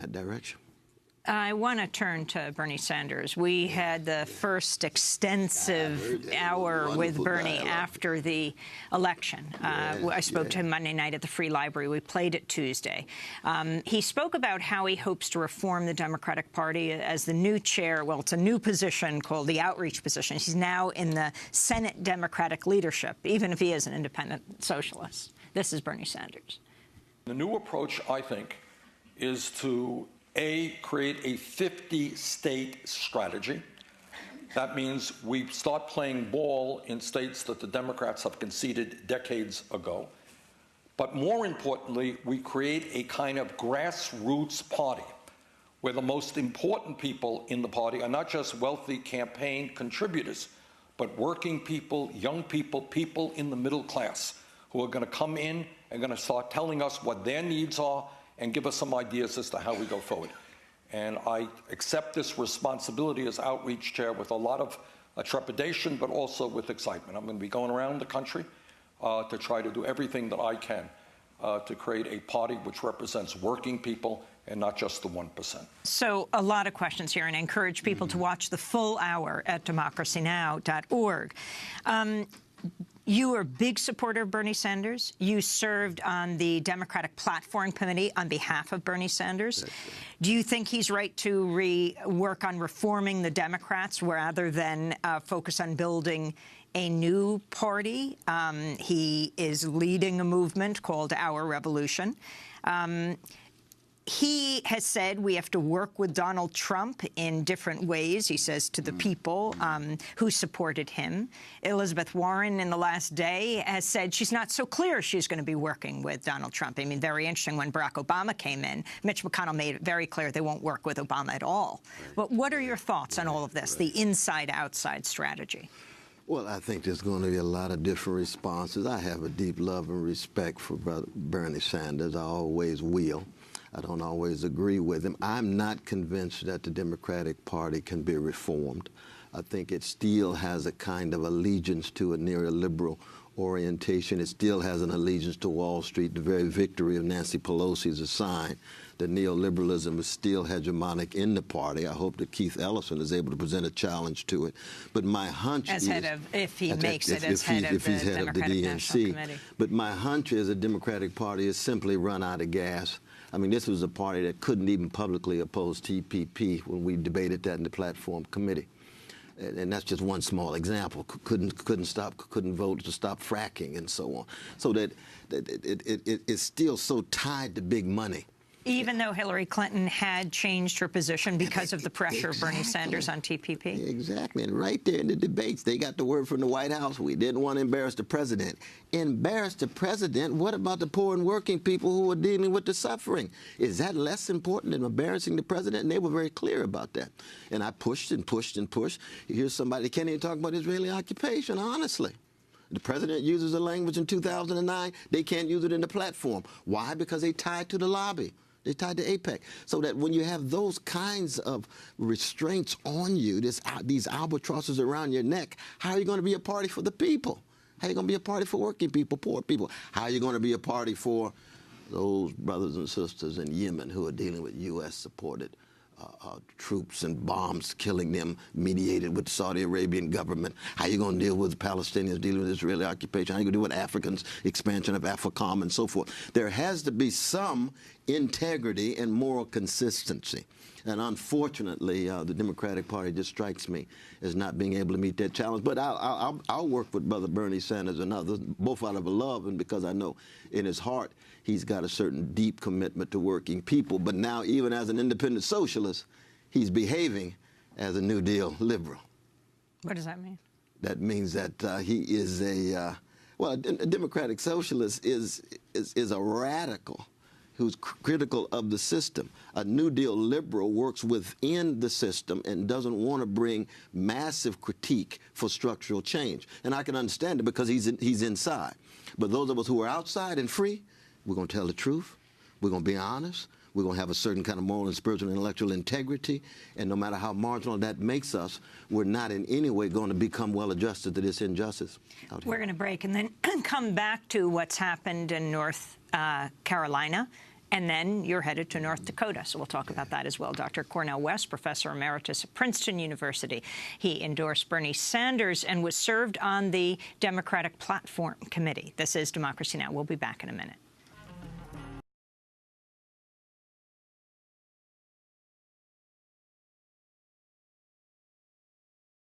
that direction. I want to turn to Bernie Sanders. We had the first extensive hour with Bernie after the election. I spoke to him Monday night at the Free Library. We played it Tuesday. He spoke about how he hopes to reform the Democratic Party as the new chair. Well, it's a new position called the outreach position. He's now in the Senate Democratic leadership, even if he is an independent socialist. This is Bernie Sanders. The new approach, I think, is to create a 50-state strategy. That means we start playing ball in states that the Democrats have conceded decades ago. But more importantly, we create a kind of grassroots party where the most important people in the party are not just wealthy campaign contributors, but working people, young people, people in the middle class who are going to come in and going to start telling us what their needs are and give us some ideas as to how we go forward. And I accept this responsibility as outreach chair with a lot of trepidation, but also with excitement. I'm going to be going around the country to try to do everything that I can to create a party which represents working people and not just the 1%. So a lot of questions here, and I encourage people to watch the full hour at DemocracyNow.org. You are a big supporter of Bernie Sanders. You served on the Democratic Platform Committee on behalf of Bernie Sanders. Do you think he's right to work on reforming the Democrats rather than focus on building a new party? He is leading a movement called Our Revolution. He has said we have to work with Donald Trump in different ways, he says to the people who supported him. Elizabeth Warren in the last day has said she's not so clear she's going to be working with Donald Trump. I mean, very interesting, when Barack Obama came in, Mitch McConnell made it very clear they won't work with Obama at all. But what are your thoughts on all of this, the inside-outside strategy? Well, I think there's going to be a lot of different responses. I have a deep love and respect for Bernie Sanders. I always will. I don't always agree with him. I'm not convinced that the Democratic Party can be reformed. I think it still has a kind of allegiance to a neoliberal orientation. It still has an allegiance to Wall Street. The very victory of Nancy Pelosi is a sign that neoliberalism is still hegemonic in the party. I hope that Keith Ellison is able to present a challenge to it. But my hunch is, if he makes it as head of the Democratic National Committee. But my hunch is the Democratic Party is simply run out of gas. I mean, this was a party that couldn't even publicly oppose TPP when we debated that in the Platform Committee. And that's just one small example. Couldn't vote to stop fracking and so on. So that it's still so tied to big money. Even though Hillary Clinton had changed her position because of the pressure of Bernie Sanders on TPP? Exactly. And right there in the debates, they got the word from the White House. We didn't want to embarrass the president. Embarrass the president? What about the poor and working people who are dealing with the suffering? Is that less important than embarrassing the president? And they were very clear about that. And I pushed and pushed and pushed. Here's somebody that can't even talk about Israeli occupation, honestly. The president uses the language in 2009. They can't use it in the platform. Why? Because they tied to the lobby. They tied to APEC. So that when you have those kinds of restraints on you, these albatrosses around your neck, how are you going to be a party for the people? How are you going to be a party for working people, poor people? How are you going to be a party for those brothers and sisters in Yemen who are dealing with U.S.-supported troops and bombs killing them, mediated with the Saudi Arabian government? How are you going to deal with Palestinians dealing with Israeli occupation? How are you going to deal with Africans, expansion of AFRICOM and so forth? There has to be some integrity and moral consistency. And unfortunately, the Democratic Party just strikes me as not being able to meet that challenge. But I'll work with Brother Bernie Sanders and others, both out of a love and because I know in his heart he's got a certain deep commitment to working people. But now, even as an independent socialist, he's behaving as a New Deal liberal. What does that mean? That means that he is a democratic socialist is a radical who's critical of the system. A New Deal liberal works within the system and doesn't want to bring massive critique for structural change. And I can understand it because he's inside. But those of us who are outside and free, we're going to tell the truth. We're going to be honest. We're going to have a certain kind of moral and spiritual and intellectual integrity. And no matter how marginal that makes us, we're not in any way going to become well-adjusted to this injustice. We're going to break and then come back to what's happened in North Carolina And then you're headed to North Dakota, so we'll talk about that as well. Dr. Cornel West, Professor Emeritus at Princeton University. He endorsed Bernie Sanders and was served on the Democratic Platform Committee. This is Democracy Now! We'll be back in a minute.